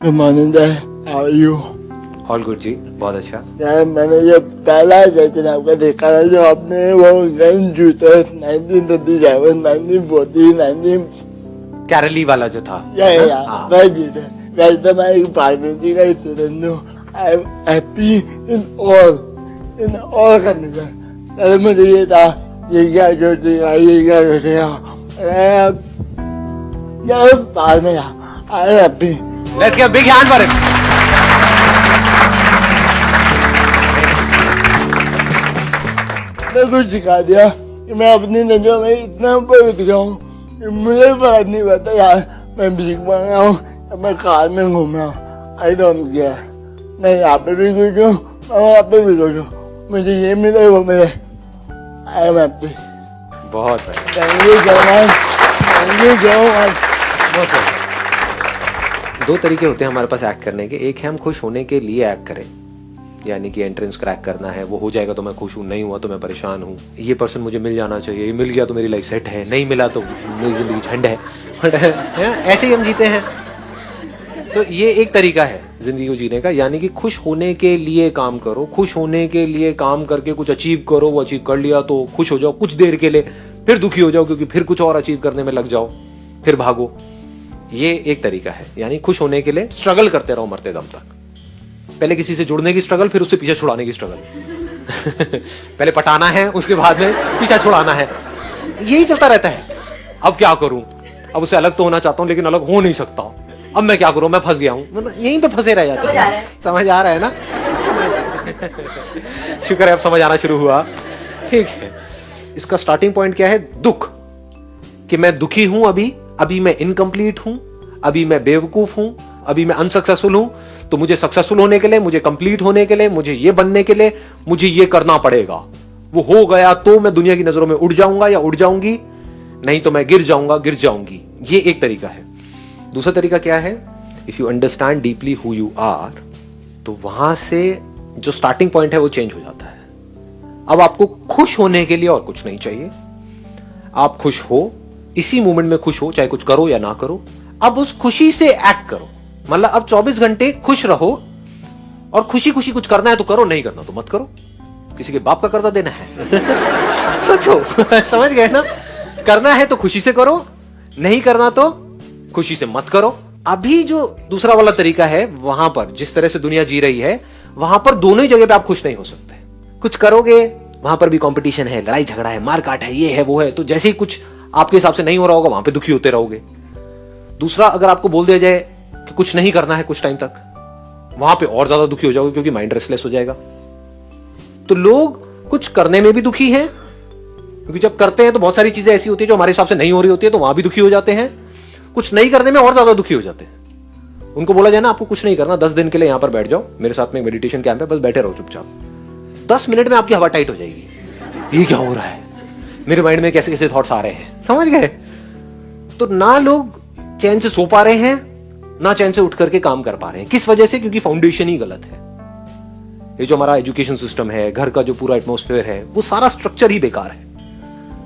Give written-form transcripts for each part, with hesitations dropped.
Good morning sir, how are you? All good ji, बहुत अच्छा। यार मैंने जो पहला सेशन आपका देखा था, जो आपने वो गन जूते 1937, 1940, 19 कैरली वाला जो था। हाँ। वह जूते। वैसे मैं एक फार्मेसी का स्टूडेंट हूँ। I am happy in all condition. पहले मुझे ये था, ये क्या सोचेगा, ये क्या सोचेगा। यार बाद में I am happy. Let's give a big hand for it. मैं कुछ सिखा दिया कि मैं अपनी नजरों में इतना पवित्र गया हूँ कि मुझे फर्क नहीं पड़ता यार मैं भीख मांग रहा हूँ या मैं कार में घूम रहा हूँ। I don't care. मैं यहाँ पे भी कुछ हूँ, मैं वहाँ पे भी कुछ हूँ। मुझे ये मिले वो मिले, आई एम हैप्पी। बहुत बढ़िया। Thank you so much, thank you so much. बहुत बढ़िया। दो तरीके होते हैं हमारे पास एक्ट करने के। एक है हम खुश होने के लिए एक्ट करें, यानी कि एंट्रेंस क्रैक करना है, वो हो जाएगा तो मैं खुश हूँ, नहीं हुआ तो मैं परेशान हूँ, ये पर्सन मुझे मिल जाना चाहिए, ये मिल गया तो मेरी लाइफ सेट है, नहीं मिला तो मेरी जिंदगी झंड है। ऐसे ही हम जीते हैं। तो ये एक तरीका है जिंदगी को जीने का, यानी कि खुश होने के लिए काम करो। खुश होने के लिए काम करके कुछ अचीव करो, वो अचीव कर लिया तो खुश हो जाओ कुछ देर के लिए, फिर दुखी हो जाओ क्योंकि फिर कुछ और अचीव करने में लग जाओ, फिर भागो। ये एक तरीका है, यानी खुश होने के लिए स्ट्रगल करते रहो मरते दम तक। पहले किसी से जुड़ने की स्ट्रगल, फिर उससे पीछा छुड़ाने की स्ट्रगल। पहले पटाना है, उसके बाद में पीछा छुड़ाना है। यही चलता रहता है। अब क्या करूं, अब उससे अलग तो होना चाहता हूं लेकिन अलग हो नहीं सकता। अब मैं क्या करूं, मैं फंस गया हूं। मतलब यहीं पे फंसे रह जाते हैं। समझ आ रहा है ना? शुक्र है अब समझ आना शुरू हुआ। ठीक है, इसका स्टार्टिंग पॉइंट क्या है? दुख, कि मैं दुखी हूं, अभी मैं इनकम्प्लीट हूं, अभी मैं बेवकूफ हूं, अभी मैं अनसक्सेसफुल हूं, तो मुझे सक्सेसफुल होने के लिए, मुझे कंप्लीट होने के लिए, मुझे ये बनने के लिए मुझे ये करना पड़ेगा। वो हो गया तो मैं दुनिया की नजरों में उड़ जाऊंगा या उड़ जाऊंगी, नहीं तो मैं गिर जाऊंगा, गिर जाऊंगी। ये एक तरीका है। दूसरा तरीका क्या है? If you understand deeply who you are, तो वहां से जो स्टार्टिंग पॉइंट है वो चेंज हो जाता है। अब आपको खुश होने के लिए और कुछ नहीं चाहिए। आप खुश हो, इसी मोमेंट में खुश हो, चाहे कुछ करो या ना करो। अब उस खुशी से एक्ट करो। मतलब अब 24 घंटे खुश रहो, और खुशी खुशी कुछ करना है तो करो, नहीं करना तो मत करो। किसी के बाप का कर्जा देना है? सोचो। समझ गए ना? करना है तो खुशी से करो, नहीं करना तो खुशी से मत करो। अभी जो दूसरा वाला तरीका है, वहां पर जिस तरह से दुनिया जी रही है, वहां पर दोनों ही जगह पे आप खुश नहीं हो सकते। कुछ करोगे, वहां पर भी कंपटीशन है, लड़ाई झगड़ा है, मारकाट है, ये है वो है, तो जैसे ही कुछ आपके हिसाब से नहीं हो रहा होगा, वहां पे दुखी होते रहोगे। दूसरा, अगर आपको बोल दिया जाए कि कुछ नहीं करना है कुछ टाइम तक, वहां पे और ज्यादा दुखी हो जाओगे क्योंकि माइंड रेस्टलेस हो जाएगा। तो लोग कुछ करने में भी दुखी हैं, क्योंकि जब करते हैं तो बहुत सारी चीजें ऐसी होती है जो हमारे हिसाब से नहीं हो रही होती है, तो वहां भी दुखी हो जाते हैं। कुछ नहीं करने में और ज्यादा दुखी हो जाते हैं। उनको बोला जाए ना, आपको कुछ नहीं करना, 10 दिन के लिए यहां पर बैठ जाओ, मेरे साथ में मेडिटेशन कैंप है, बस बैठे रहो चुपचाप। 10 मिनट में आपकी हवा टाइट हो जाएगी। ये क्या हो रहा है, मेरे माइंड में कैसे कैसे थॉट्स आ रहे हैं। समझ गए? तो ना लोग चैन से सो पा रहे हैं, ना चैन से उठ करके काम कर पा रहे हैं। किस वजह से? क्योंकि फाउंडेशन ही गलत है। ये जो हमारा एजुकेशन सिस्टम है, घर का जो पूरा एटमॉस्फेयर है, वो सारा स्ट्रक्चर ही बेकार है।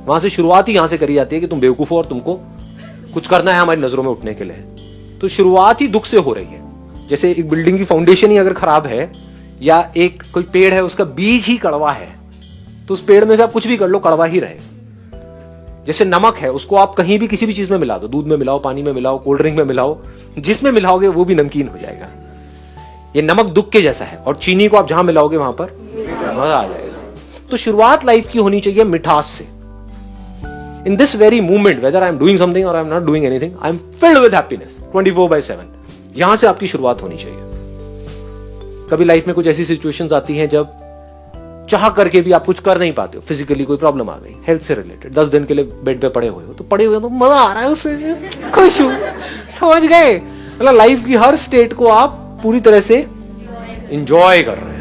वहां से शुरुआत ही यहां से करी जाती है कि तुम बेवकूफ हो और तुमको कुछ करना है हमारी नजरों में उठने के लिए। तो शुरुआत ही दुख से हो रही है। जैसे एक बिल्डिंग की फाउंडेशन ही अगर खराब है, या एक कोई पेड़ है उसका बीज ही कड़वा है, तो उस पेड़ में से आप कुछ भी कर लो, कड़वा ही रहेगा। जैसे नमक है, उसको आप कहीं भी किसी भी चीज में मिला दो, दूध में मिलाओ, पानी में मिलाओ, कोल्ड ड्रिंक में मिलाओ, जिसमें मिलाओगे वो भी नमकीन हो जाएगा। ये नमक दुख के जैसा है, और चीनी को आप जहां मिलाओगे वहां पर मजा आ जाएगा। तो शुरुआत लाइफ की होनी चाहिए मिठास से। In this very moment, whether I am doing something और I am not doing anything, I am filled with happiness 24/7। यहां से आपकी शुरुआत होनी चाहिए। कभी लाइफ में कुछ ऐसी सिचुएशंस आती हैं जब चाह करके भी आप कुछ कर नहीं पाते हो, फिजिकली कोई प्रॉब्लम आ गई, हेल्थ से रिलेटेड, 10 दिन के लिए बेड पे पड़े हुए हो, तो पड़े हुए हो तो मजा आ रहा है उसमें, खुश हूं। समझ गए? मतलब लाइफ की हर स्टेट को आप पूरी तरह से एंजॉय कर रहे हैं।